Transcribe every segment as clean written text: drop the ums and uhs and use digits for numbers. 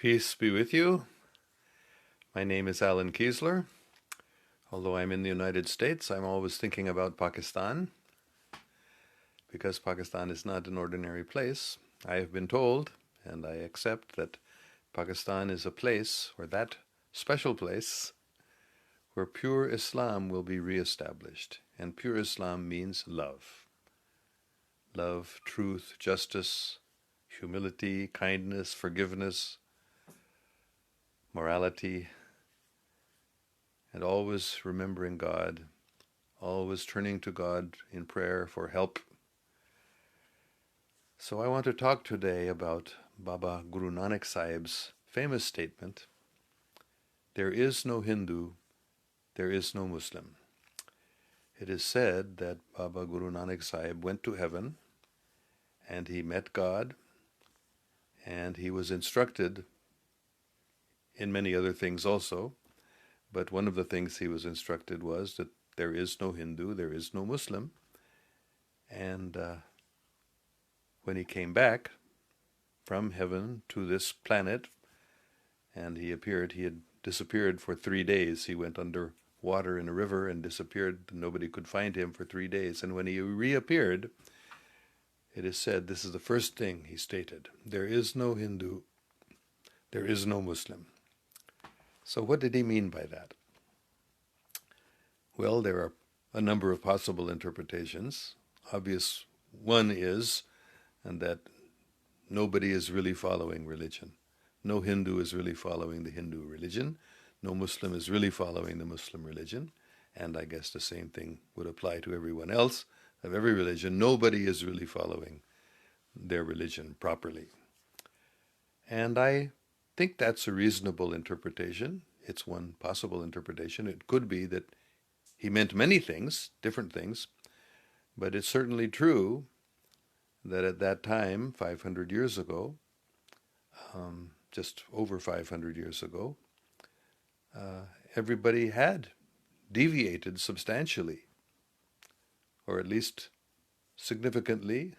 Peace be with you. My name is Allan Keislar. Although I'm in the United States, I'm always thinking about Pakistan, because Pakistan is not an ordinary place. I have been told, and I accept, that Pakistan is a place, or that special place, where pure Islam will be reestablished. And pure Islam means love. Love, truth, justice, humility, kindness, forgiveness, morality, and always remembering God, always turning to God in prayer for help. So I want to talk today about Baba Guru Nanak Sahib's famous statement, "There is no Hindu, there is no Muslim." It is said that Baba Guru Nanak Sahib went to heaven and he met God, and he was instructed in many other things also. But one of the things he was instructed was that there is no Hindu, there is no Muslim. And when he came back from heaven to this planet, and he had disappeared for 3 days. He went under water in a river and disappeared. Nobody could find him for 3 days. And when he reappeared, it is said, this is the first thing he stated: there is no Hindu, there is no Muslim. So what did he mean by that? Well, there are a number of possible interpretations. Obvious one is, and that nobody is really following religion. No Hindu is really following the Hindu religion. No Muslim is really following the Muslim religion. And I guess the same thing would apply to everyone else of every religion. Nobody is really following their religion properly. And I think that's a reasonable interpretation. It's one possible interpretation. It could be that he meant many things, different things, but it's certainly true that at that time, 500 years ago, just over 500 years ago, everybody had deviated substantially, or at least significantly,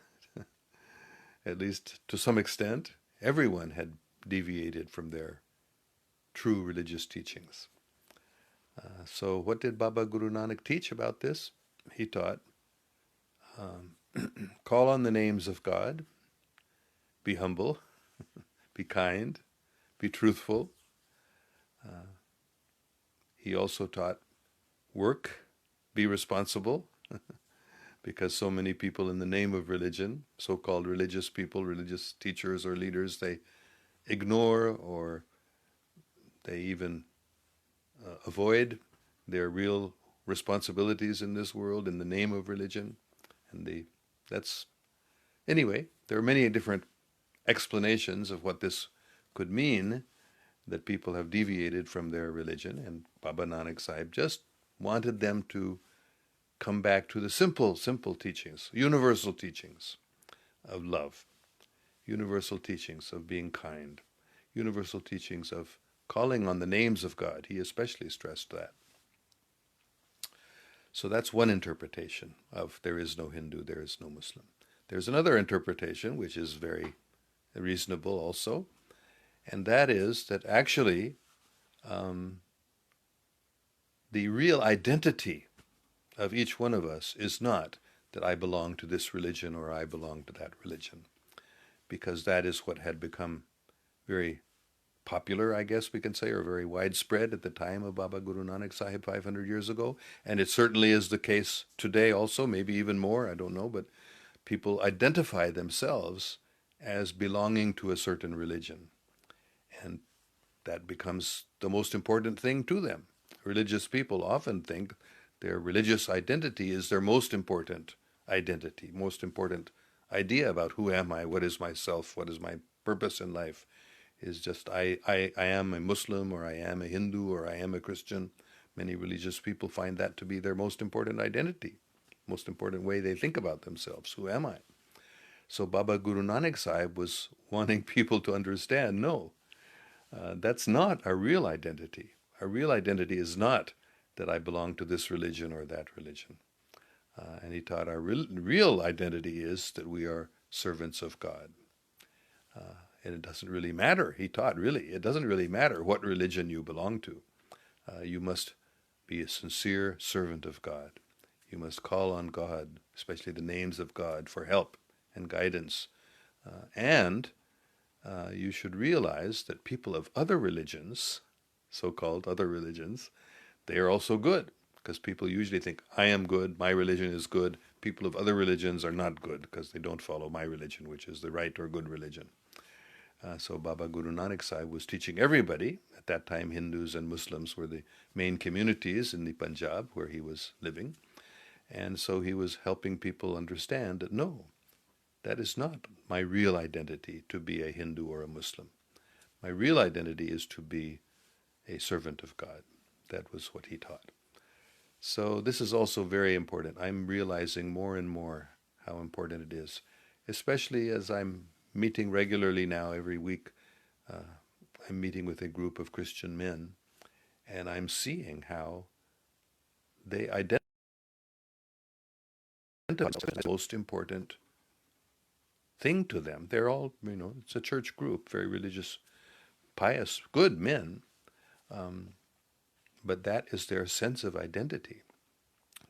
at least to some extent. Everyone had deviated from their true religious teachings. So what did Baba Guru Nanak teach about this? He taught, call on the names of God, be humble, be kind, be truthful. He also taught, work, be responsible, because so many people in the name of religion, so-called religious people, religious teachers or leaders, they ignore or they even avoid their real responsibilities in this world in the name of religion. And anyway, there are many different explanations of what this could mean, that people have deviated from their religion, and Baba Nanak Sahib just wanted them to come back to the simple teachings, universal teachings of love, universal teachings of being kind, universal teachings of calling on the names of God. He especially stressed that. So that's one interpretation of there is no Hindu, there is no Muslim. There's another interpretation, which is very reasonable also, and that is that actually the real identity of each one of us is not that I belong to this religion or I belong to that religion, because that is what had become very popular, I guess we can say, or very widespread at the time of Baba Guru Nanak Sahib 500 years ago. And it certainly is the case today also, maybe even more, I don't know, but people identify themselves as belonging to a certain religion. And that becomes the most important thing to them. Religious people often think their religious identity is their most important identity, most important idea about who am I, what is myself, what is my purpose in life, is just I am a Muslim, or I am a Hindu, or I am a Christian. Many religious people find that to be their most important identity, most important way they think about themselves. Who am I? So Baba Guru Nanak Sahib was wanting people to understand, no, that's not our real identity. Our real identity is not that I belong to this religion or that religion. And he taught our real identity is that we are servants of God. And it doesn't really matter, he taught, really, it doesn't really matter what religion you belong to. You must be a sincere servant of God. You must call on God, especially the names of God, for help and guidance. And you should realize that people of other religions, so-called other religions, they are also good. Because people usually think, I am good, my religion is good. People of other religions are not good because they don't follow my religion, which is the right or good religion. So Baba Guru Nanak Sahib was teaching everybody. At that time, Hindus and Muslims were the main communities in the Punjab where he was living. And so he was helping people understand that no, that is not my real identity to be a Hindu or a Muslim. My real identity is to be a servant of God. That was what he taught. So this is also very important. I'm realizing more and more how important it is, especially as I'm meeting regularly now every week. I'm meeting with a group of Christian men, and I'm seeing how they identify as the most important thing to them. They're all, it's a church group, very religious, pious, good men, but that is their sense of identity,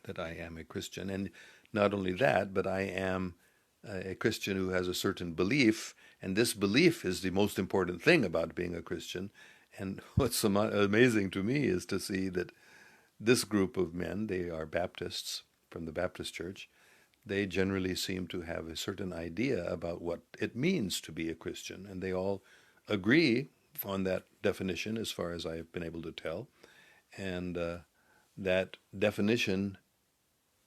that I am a Christian. And not only that, but I am a Christian who has a certain belief, and this belief is the most important thing about being a Christian. And what's amazing to me is to see that this group of men, they are Baptists from the Baptist Church, they generally seem to have a certain idea about what it means to be a Christian, and they all agree on that definition as far as I've been able to tell, and that definition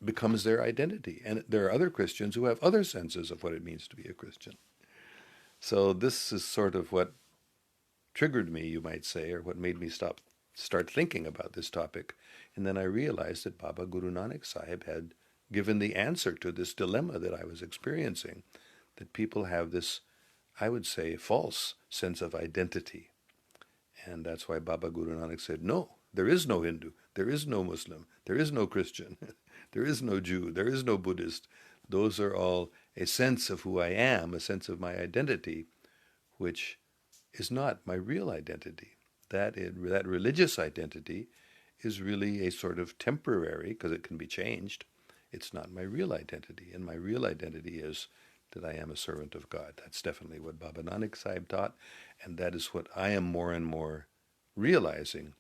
becomes their identity. And there are other Christians who have other senses of what it means to be a Christian. So this is sort of what triggered me, you might say, or what made me start thinking about this topic. And then I realized that Baba Guru Nanak Sahib had given the answer to this dilemma that I was experiencing, that people have this, I would say, false sense of identity. And that's why Baba Guru Nanak said, no, there is no Hindu, there is no Muslim, there is no Christian, there is no Jew, there is no Buddhist. Those are all a sense of who I am, a sense of my identity, which is not my real identity. That religious identity is really a sort of temporary, because it can be changed. It's not my real identity. And my real identity is that I am a servant of God. That's definitely what Baba Nanak Sahib taught, and that is what I am more and more realizing.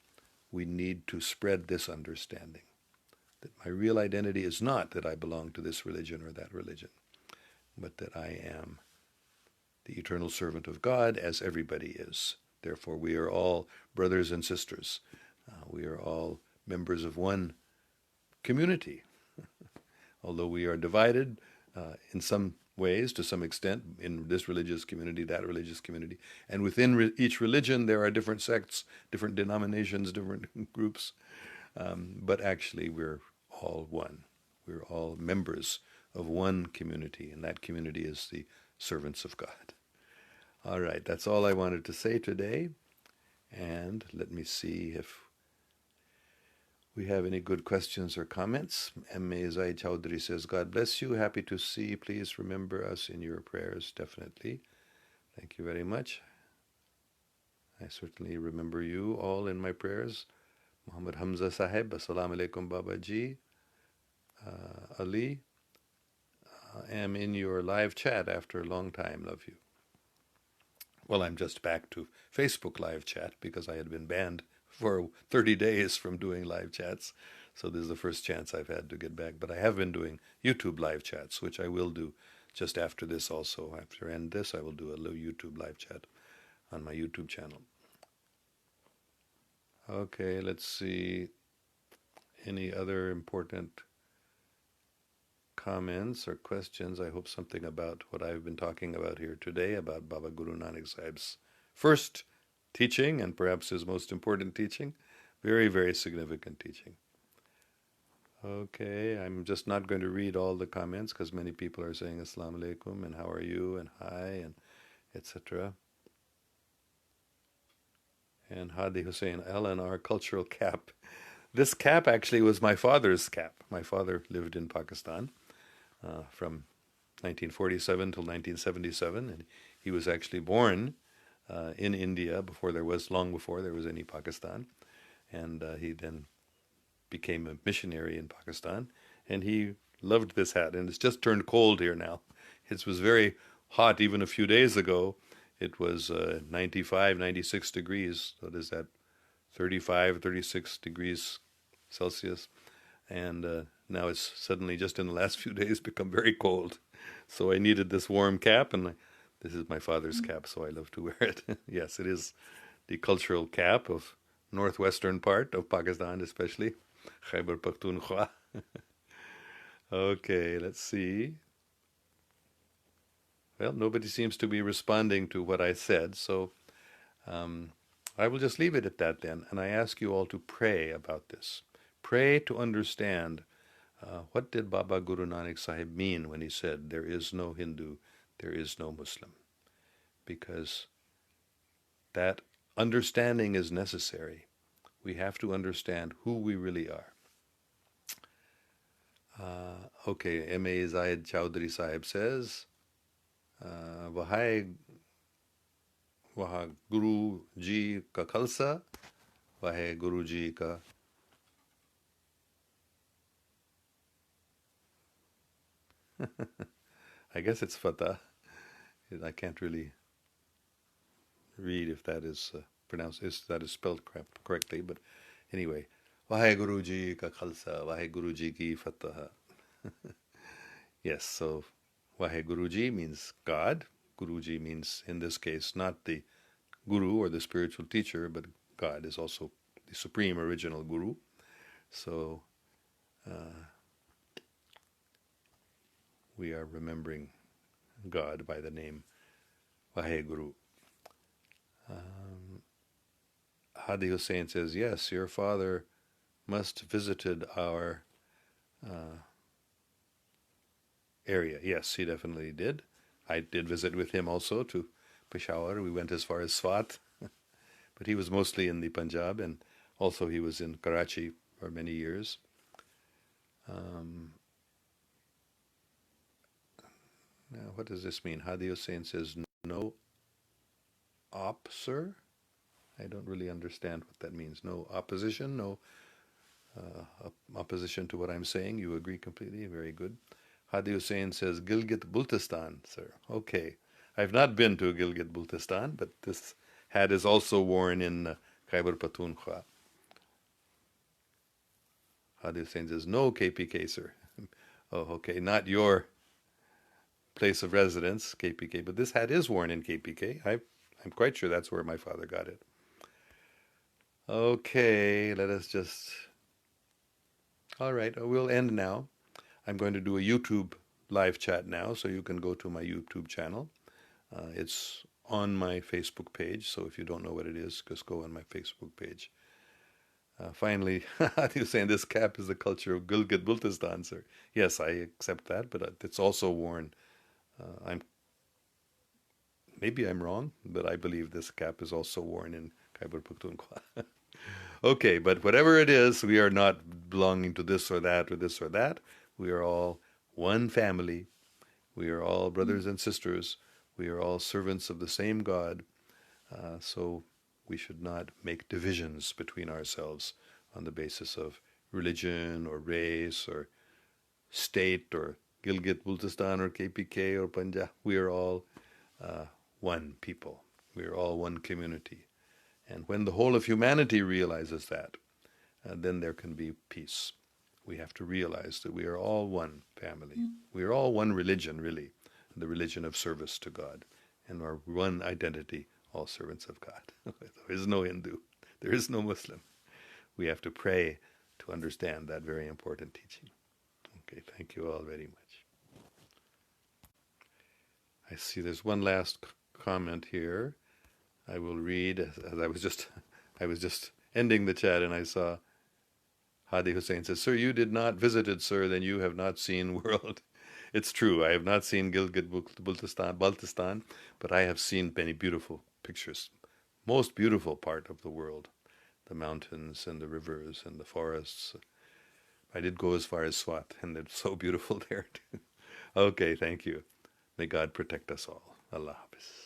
We need to spread this understanding, that my real identity is not that I belong to this religion or that religion, but that I am the eternal servant of God, as everybody is. Therefore, we are all brothers and sisters. We are all members of one community. Although we are divided in some ways, to some extent, in this religious community, that religious community. And within each religion, there are different sects, different denominations, different groups. But actually, we're all one. We're all members of one community, and that community is the servants of God. All right, that's all I wanted to say today. And let me see if we have any good questions or comments. M.A. Zaid Chowdhury says, God bless you. Happy to see. Please remember us in your prayers. Definitely. Thank you very much. I certainly remember you all in my prayers. Muhammad Hamza Sahib, Assalamu alaikum Baba Ji. Ali, am in your live chat after a long time. Love you. Well, I'm just back to Facebook live chat because I had been banned for 30 days from doing live chats. So this is the first chance I've had to get back. But I have been doing YouTube live chats, which I will do just after this also. After I end this, I will do a little YouTube live chat on my YouTube channel. Okay, let's see. Any other important comments or questions? I hope something about what I've been talking about here today, about Baba Guru Nanak Sahib's first teaching, and perhaps his most important teaching. Very, very significant teaching. Okay, I'm just not going to read all the comments because many people are saying Assalamu alaikum and how are you and hi and etc. And Hadi Hussein, Allan, our cultural cap. This cap actually was my father's cap. My father lived in Pakistan from 1947 till 1977, and He was actually born in India long before there was any Pakistan, and he then became a missionary in Pakistan, and he loved this hat, and it's just turned cold here now. It was very hot even a few days ago. It was 95, 96 degrees. What is that? 35, 36 degrees Celsius. And now it's suddenly, just in the last few days, become very cold. So I needed this warm cap, and this is my father's cap, so I love to wear it. Yes, it is the cultural cap of northwestern part of Pakistan, especially Khyber Pakhtunkhwa. Okay, let's see. Well, nobody seems to be responding to what I said, so I will just leave it at that then. And I ask you all to pray about this. Pray to understand what did Baba Guru Nanak Sahib mean when he said, there is no Hindu, there is no Muslim. Because that understanding is necessary. We have to understand who we really are. Okay, M.A. Zayed Chowdhury Sahib says, Vahai Guru Ji ka Khalsa, Vahai Guru Ji ka. I guess it's Fatah. I can't really read if that is pronounced, if that is spelled correctly, but anyway, Vahai Guru Ji ka Khalsa, Vahai Guru Ji ki Fatah. Yes, so Vahai Guru Ji means God. Guruji means, in this case, not the guru or the spiritual teacher, but God is also the supreme original guru. So we are remembering God by the name Vahai Guru. Hadi Hussein says, yes, your father must have visited our area. Yes, he definitely did. I did visit with him also to Peshawar. We went as far as Swat, but he was mostly in the Punjab, and also he was in Karachi for many years. Now, what does this mean? Hadi Hussein says, no op, sir? I don't really understand what that means. No opposition, no opposition to what I'm saying. You agree completely. Very good. Hadi Hussein says, Gilgit-Baltistan, sir. Okay. I've not been to Gilgit-Baltistan, but this hat is also worn in Khyber Pakhtunkhwa. Hadi Hussein says, no KPK, sir. Oh, okay. Not your place of residence, KPK, but this hat is worn in KPK. I'm quite sure that's where my father got it. Okay, let us just... All right, we'll end now. I'm going to do a YouTube live chat now, so you can go to my YouTube channel. It's on my Facebook page, so if you don't know what it is, just go on my Facebook page. Finally, you're saying this cap is the culture of Gilgit-Baltistan, sir. Yes, I accept that, but it's also worn. Maybe I'm wrong, but I believe this cap is also worn in Khyber Pakhtunkhwa. Okay, but whatever it is, we are not belonging to this or that or this or that. We are all one family. We are all brothers and sisters. We are all servants of the same God. So we should not make divisions between ourselves on the basis of religion or race or state or Gilgit-Baltistan or KPK or Punjab. We are all one people. We are all one community. And when the whole of humanity realizes that, then there can be peace. We have to realize that we are all one family. We are all one religion, really, the religion of service to God, and our one identity, all servants of God. There is no Hindu. There is no Muslim. We have to pray to understand that very important teaching. Okay, thank you all very much. I see there's one last comment here. I will read, as I was just ending the chat, and I saw Hadi Hussein says, sir, you did not visit it, sir, then you have not seen world. It's true, I have not seen Baltistan, but I have seen many beautiful pictures. Most beautiful part of the world. The mountains and the rivers and the forests. I did go as far as Swat, and it's so beautiful there too. Okay, thank you. May God protect us all. Allah Hafiz.